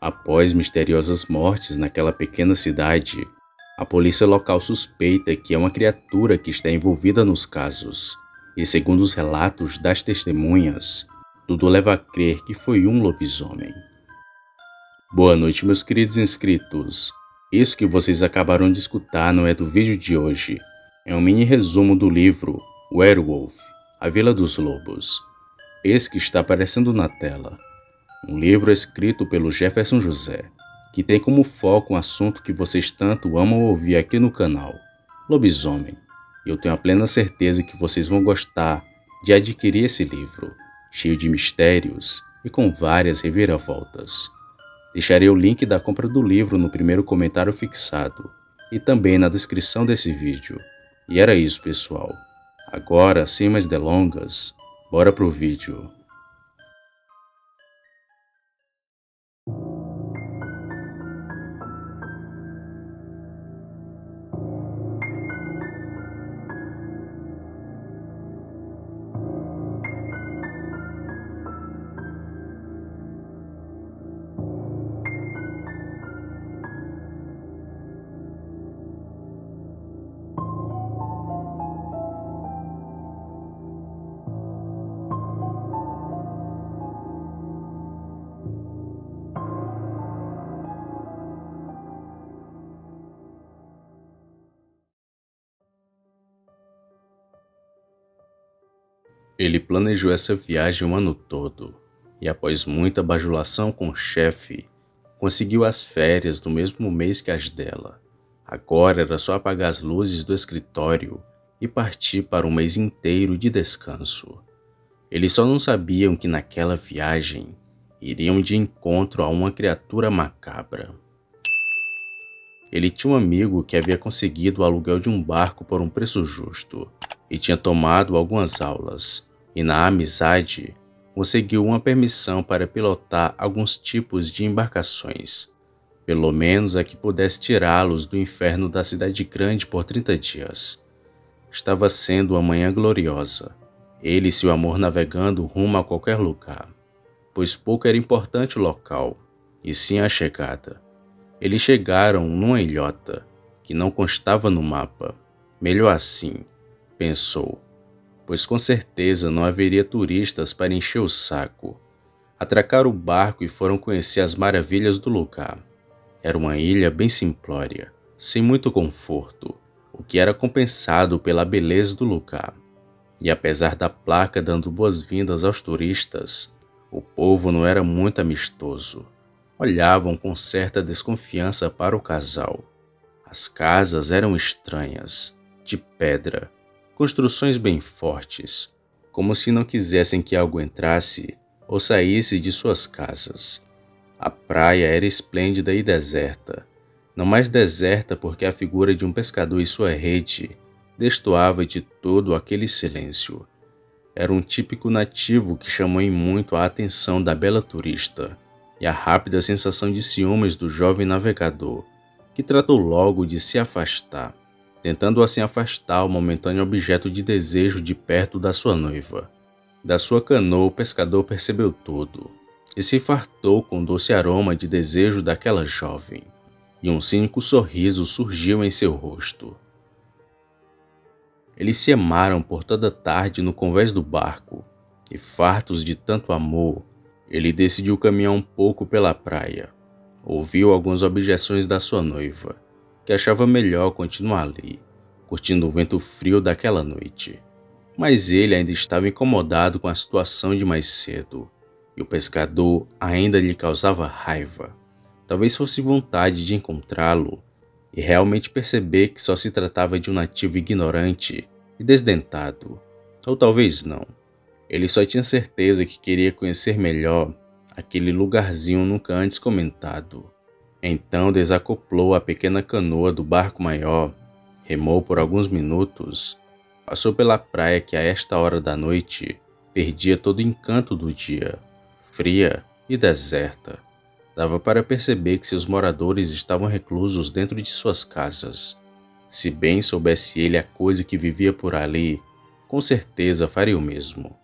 Após misteriosas mortes naquela pequena cidade, a polícia local suspeita que é uma criatura que está envolvida nos casos, e segundo os relatos das testemunhas, tudo leva a crer que foi um lobisomem. Boa noite, meus queridos inscritos. Isso que vocês acabaram de escutar não é do vídeo de hoje, é um mini resumo do livro Werewolf, A Vila dos Lobos, esse que está aparecendo na tela. Um livro escrito pelo Jefferson José, que tem como foco um assunto que vocês tanto amam ouvir aqui no canal, lobisomem. Eu tenho a plena certeza que vocês vão gostar de adquirir esse livro, cheio de mistérios e com várias reviravoltas. Deixarei o link da compra do livro no primeiro comentário fixado e também na descrição desse vídeo. E era isso, pessoal. Agora, sem mais delongas, bora pro vídeo. Ele planejou essa viagem o ano todo, e após muita bajulação com o chefe, conseguiu as férias no mesmo mês que as dela. Agora era só apagar as luzes do escritório e partir para um mês inteiro de descanso. Eles só não sabiam que naquela viagem iriam de encontro a uma criatura macabra. Ele tinha um amigo que havia conseguido o aluguel de um barco por um preço justo e tinha tomado algumas aulas. E na amizade, conseguiu uma permissão para pilotar alguns tipos de embarcações, pelo menos a que pudesse tirá-los do inferno da cidade grande por 30 dias. Estava sendo uma manhã gloriosa, ele e seu amor navegando rumo a qualquer lugar, pois pouco era importante o local, e sim a chegada. Eles chegaram numa ilhota, que não constava no mapa. Melhor assim, pensou, pois com certeza não haveria turistas para encher o saco. Atracaram o barco e foram conhecer as maravilhas do lugar. Era uma ilha bem simplória, sem muito conforto, o que era compensado pela beleza do lugar. E apesar da placa dando boas-vindas aos turistas, o povo não era muito amistoso. Olhavam com certa desconfiança para o casal. As casas eram estranhas, de pedra, construções bem fortes, como se não quisessem que algo entrasse ou saísse de suas casas. A praia era esplêndida e deserta, não mais deserta porque a figura de um pescador e sua rede destoava de todo aquele silêncio. Era um típico nativo que chamou em muito a atenção da bela turista e a rápida sensação de ciúmes do jovem navegador, que tratou logo de se afastar, tentando assim afastar o momentâneo objeto de desejo de perto da sua noiva. Da sua canoa o pescador percebeu tudo, e se fartou com o doce aroma de desejo daquela jovem, e um cínico sorriso surgiu em seu rosto. Eles se amaram por toda a tarde no convés do barco, e fartos de tanto amor, ele decidiu caminhar um pouco pela praia. Ouviu algumas objeções da sua noiva, que achava melhor continuar ali, curtindo o vento frio daquela noite. Mas ele ainda estava incomodado com a situação de mais cedo, e o pescador ainda lhe causava raiva. Talvez fosse vontade de encontrá-lo e realmente perceber que só se tratava de um nativo ignorante e desdentado. Ou talvez não. Ele só tinha certeza que queria conhecer melhor aquele lugarzinho nunca antes comentado. Então desacoplou a pequena canoa do barco maior, remou por alguns minutos, passou pela praia que a esta hora da noite perdia todo o encanto do dia, fria e deserta. Dava para perceber que seus moradores estavam reclusos dentro de suas casas. Se bem soubesse ele a coisa que vivia por ali, com certeza faria o mesmo.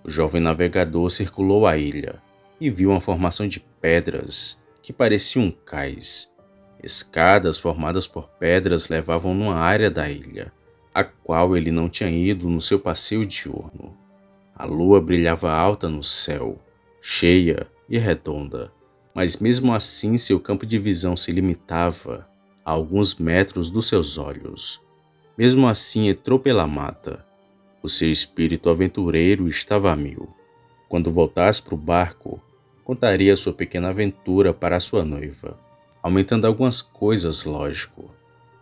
O jovem navegador circulou a ilha e viu uma formação de pedras que parecia um cais. Escadas formadas por pedras levavam numa área da ilha, a qual ele não tinha ido no seu passeio diurno. A lua brilhava alta no céu, cheia e redonda, mas mesmo assim seu campo de visão se limitava a alguns metros dos seus olhos. Mesmo assim entrou pela mata. O seu espírito aventureiro estava a mil. Quando voltasse para o barco, contaria sua pequena aventura para a sua noiva, aumentando algumas coisas, lógico.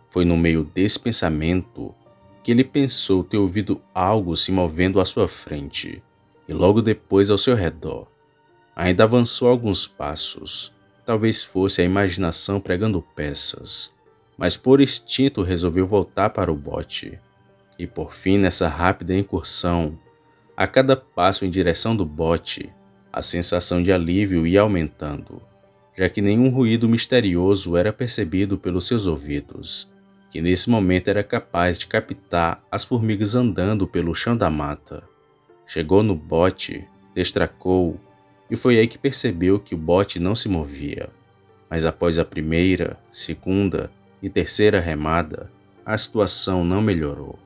Foi no meio desse pensamento que ele pensou ter ouvido algo se movendo à sua frente, e logo depois ao seu redor. Ainda avançou alguns passos. Talvez fosse a imaginação pregando peças, mas por instinto resolveu voltar para o bote. E por fim, nessa rápida incursão, a cada passo em direção do bote, a sensação de alívio ia aumentando, já que nenhum ruído misterioso era percebido pelos seus ouvidos, que nesse momento era capaz de captar as formigas andando pelo chão da mata. Chegou no bote, destracou, e foi aí que percebeu que o bote não se movia. Mas após a primeira, segunda e terceira remada, a situação não melhorou.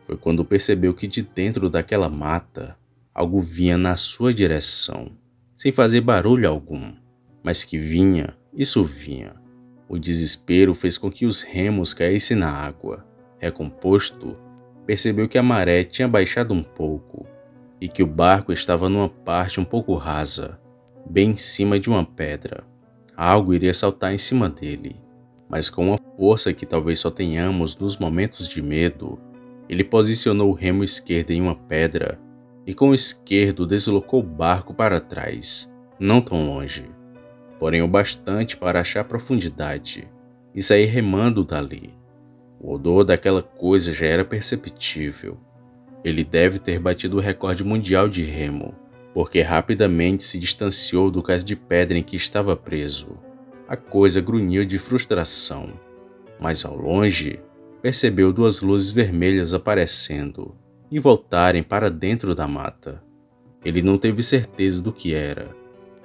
Foi quando percebeu que de dentro daquela mata, algo vinha na sua direção, sem fazer barulho algum, mas que vinha, isso vinha. O desespero fez com que os remos caíssem na água. Recomposto, percebeu que a maré tinha baixado um pouco e que o barco estava numa parte um pouco rasa, bem em cima de uma pedra. Algo iria saltar em cima dele, mas com uma força que talvez só tenhamos nos momentos de medo, ele posicionou o remo esquerdo em uma pedra e com o esquerdo deslocou o barco para trás, não tão longe, porém o bastante para achar profundidade e sair remando dali. O odor daquela coisa já era perceptível. Ele deve ter batido o recorde mundial de remo, porque rapidamente se distanciou do cais de pedra em que estava preso. A coisa grunhiu de frustração, mas ao longe percebeu duas luzes vermelhas aparecendo e voltarem para dentro da mata. Ele não teve certeza do que era,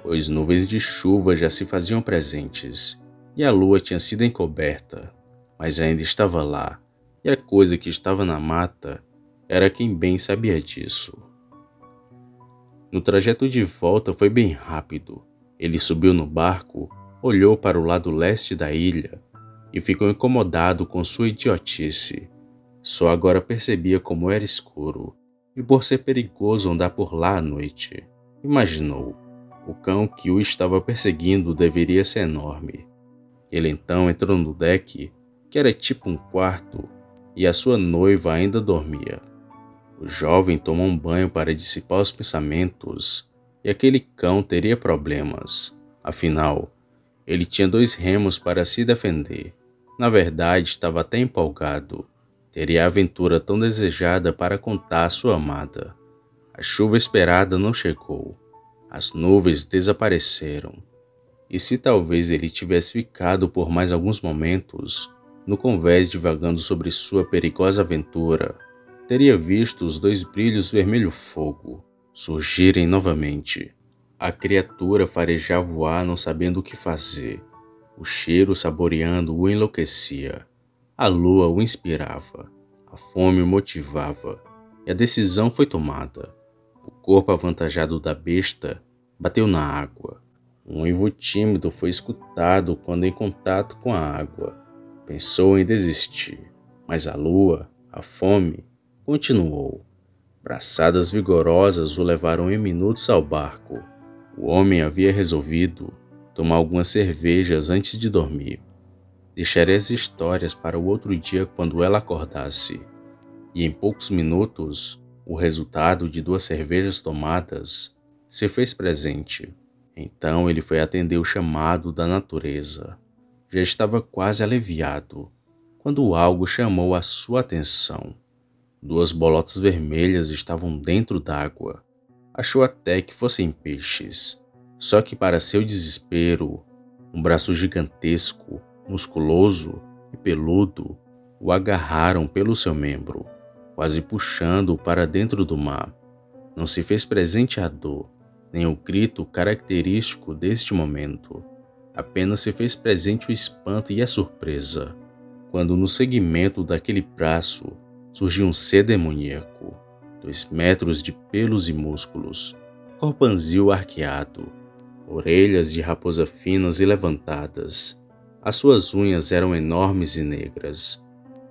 pois nuvens de chuva já se faziam presentes e a lua tinha sido encoberta, mas ainda estava lá, e a coisa que estava na mata era quem bem sabia disso. No trajeto de volta foi bem rápido. Ele subiu no barco, olhou para o lado leste da ilha e ficou incomodado com sua idiotice. Só agora percebia como era escuro e por ser perigoso andar por lá à noite. Imaginou, o cão que o estava perseguindo deveria ser enorme. Ele então entrou no deck, que era tipo um quarto, e a sua noiva ainda dormia. O jovem tomou um banho para dissipar os pensamentos, e aquele cão teria problemas. Afinal, ele tinha 2 remos para se defender. Na verdade, estava até empolgado. Teria a aventura tão desejada para contar à sua amada. A chuva esperada não chegou. As nuvens desapareceram. E se talvez ele tivesse ficado por mais alguns momentos, no convés divagando sobre sua perigosa aventura, teria visto os 2 brilhos vermelho-fogo surgirem novamente. A criatura farejava o ar não sabendo o que fazer. O cheiro saboreando o enlouquecia. A lua o inspirava. A fome o motivava. E a decisão foi tomada. O corpo avantajado da besta bateu na água. Um uivo tímido foi escutado quando em contato com a água. Pensou em desistir, mas a lua, a fome, continuou. Braçadas vigorosas o levaram em minutos ao barco. O homem havia resolvido tomar algumas cervejas antes de dormir. Deixaria as histórias para o outro dia quando ela acordasse. E em poucos minutos, o resultado de 2 cervejas tomadas se fez presente. Então ele foi atender o chamado da natureza. Já estava quase aliviado, quando algo chamou a sua atenção. 2 bolotas vermelhas estavam dentro d'água. Achou até que fossem peixes. Só que para seu desespero, um braço gigantesco, musculoso e peludo o agarraram pelo seu membro, quase puxando-o para dentro do mar. Não se fez presente a dor, nem o grito característico deste momento. Apenas se fez presente o espanto e a surpresa, quando no segmento daquele braço surgiu um ser demoníaco, 2 metros de pelos e músculos, corpanzil arqueado, orelhas de raposa finas e levantadas. As suas unhas eram enormes e negras,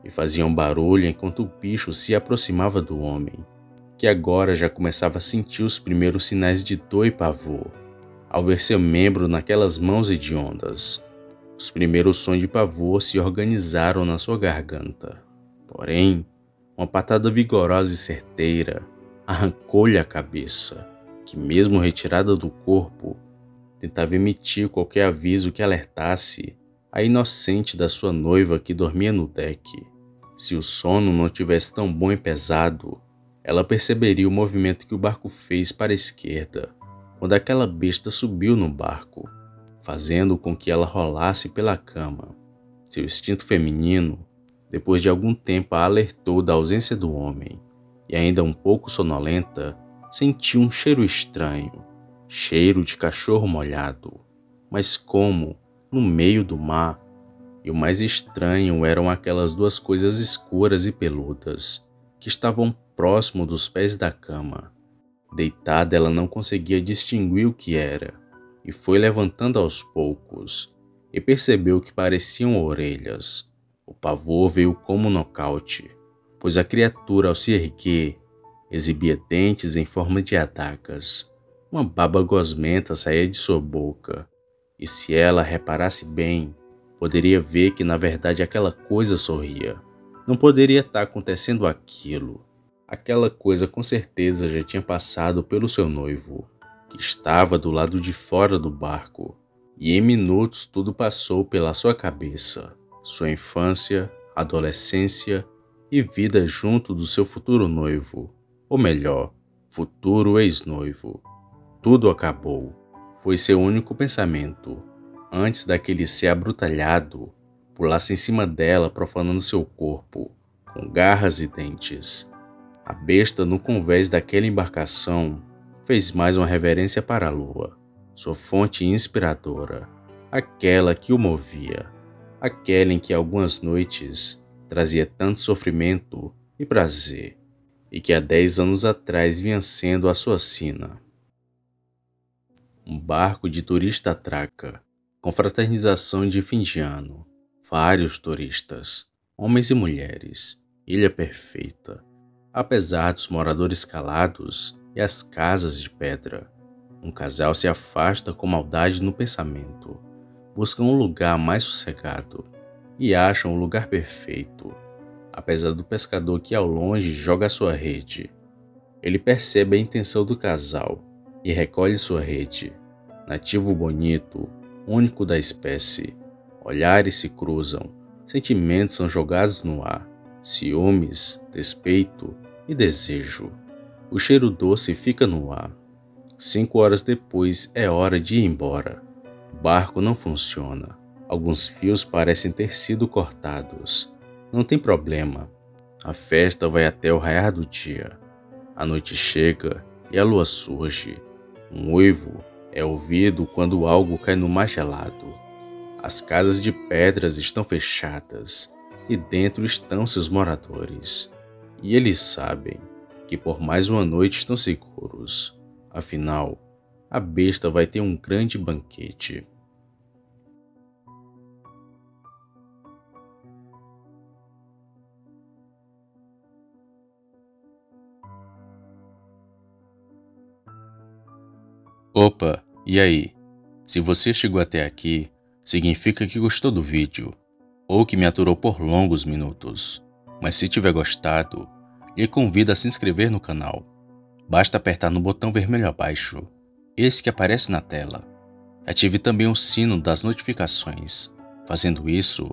e faziam barulho enquanto o bicho se aproximava do homem, que agora já começava a sentir os primeiros sinais de dor e pavor, ao ver seu membro naquelas mãos hediondas. Os primeiros sons de pavor se organizaram na sua garganta. Porém, uma patada vigorosa e certeira arrancou-lhe a cabeça, que mesmo retirada do corpo, tentava emitir qualquer aviso que alertasse a inocente da sua noiva que dormia no deck. Se o sono não tivesse tão bom e pesado, ela perceberia o movimento que o barco fez para a esquerda, quando aquela besta subiu no barco, fazendo com que ela rolasse pela cama. Seu instinto feminino, depois de algum tempo, a alertou da ausência do homem, e ainda um pouco sonolenta, sentiu um cheiro estranho, cheiro de cachorro molhado, mas como, no meio do mar. E o mais estranho eram aquelas 2 coisas escuras e peludas, que estavam próximo dos pés da cama. Deitada, ela não conseguia distinguir o que era, e foi levantando aos poucos, e percebeu que pareciam orelhas. O pavor veio como um nocaute, pois a criatura, ao se erguer, exibia dentes em forma de adagas. Uma baba gosmenta saía de sua boca, e se ela reparasse bem, poderia ver que na verdade aquela coisa sorria. Não poderia estar acontecendo aquilo. Aquela coisa com certeza já tinha passado pelo seu noivo, que estava do lado de fora do barco, e em minutos tudo passou pela sua cabeça. Sua infância, adolescência e vida junto do seu futuro noivo, ou melhor, futuro ex-noivo. Tudo acabou. Foi seu único pensamento, antes daquele ser abrutalhado pulasse em cima dela, profanando seu corpo, com garras e dentes. A besta, no convés daquela embarcação, fez mais uma reverência para a lua, sua fonte inspiradora, aquela que o movia, aquela em que algumas noites trazia tanto sofrimento e prazer, e que há 10 anos atrás vinha sendo a sua sina. Um barco de turista atraca, com fraternização de fim de ano, vários turistas, homens e mulheres, ilha perfeita. Apesar dos moradores calados e as casas de pedra, um casal se afasta com maldade no pensamento, buscam um lugar mais sossegado e acham o lugar perfeito. Apesar do pescador que ao longe joga sua rede, ele percebe a intenção do casal e recolhe sua rede. Nativo bonito, único da espécie, olhares se cruzam, sentimentos são jogados no ar, ciúmes, despeito e desejo. O cheiro doce fica no ar. 5 horas depois é hora de ir embora. O barco não funciona. Alguns fios parecem ter sido cortados. Não tem problema. A festa vai até o raiar do dia. A noite chega e a lua surge. Um uivo é ouvido quando algo cai no mar gelado. As casas de pedras estão fechadas e dentro estão seus moradores. E eles sabem que por mais uma noite estão seguros. Afinal, a besta vai ter um grande banquete. Opa, e aí? Se você chegou até aqui, significa que gostou do vídeo, ou que me aturou por longos minutos. Mas se tiver gostado, lhe convido a se inscrever no canal. Basta apertar no botão vermelho abaixo, esse que aparece na tela. Ative também o sino das notificações. Fazendo isso,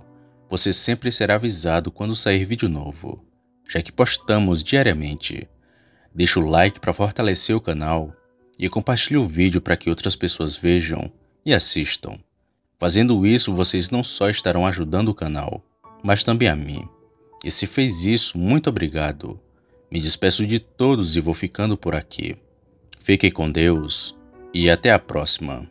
você sempre será avisado quando sair vídeo novo, já que postamos diariamente. Deixe o like para fortalecer o canal e compartilhe o vídeo para que outras pessoas vejam e assistam. Fazendo isso, vocês não só estarão ajudando o canal, mas também a mim. E se fez isso, muito obrigado. Me despeço de todos e vou ficando por aqui. Fiquem com Deus e até a próxima.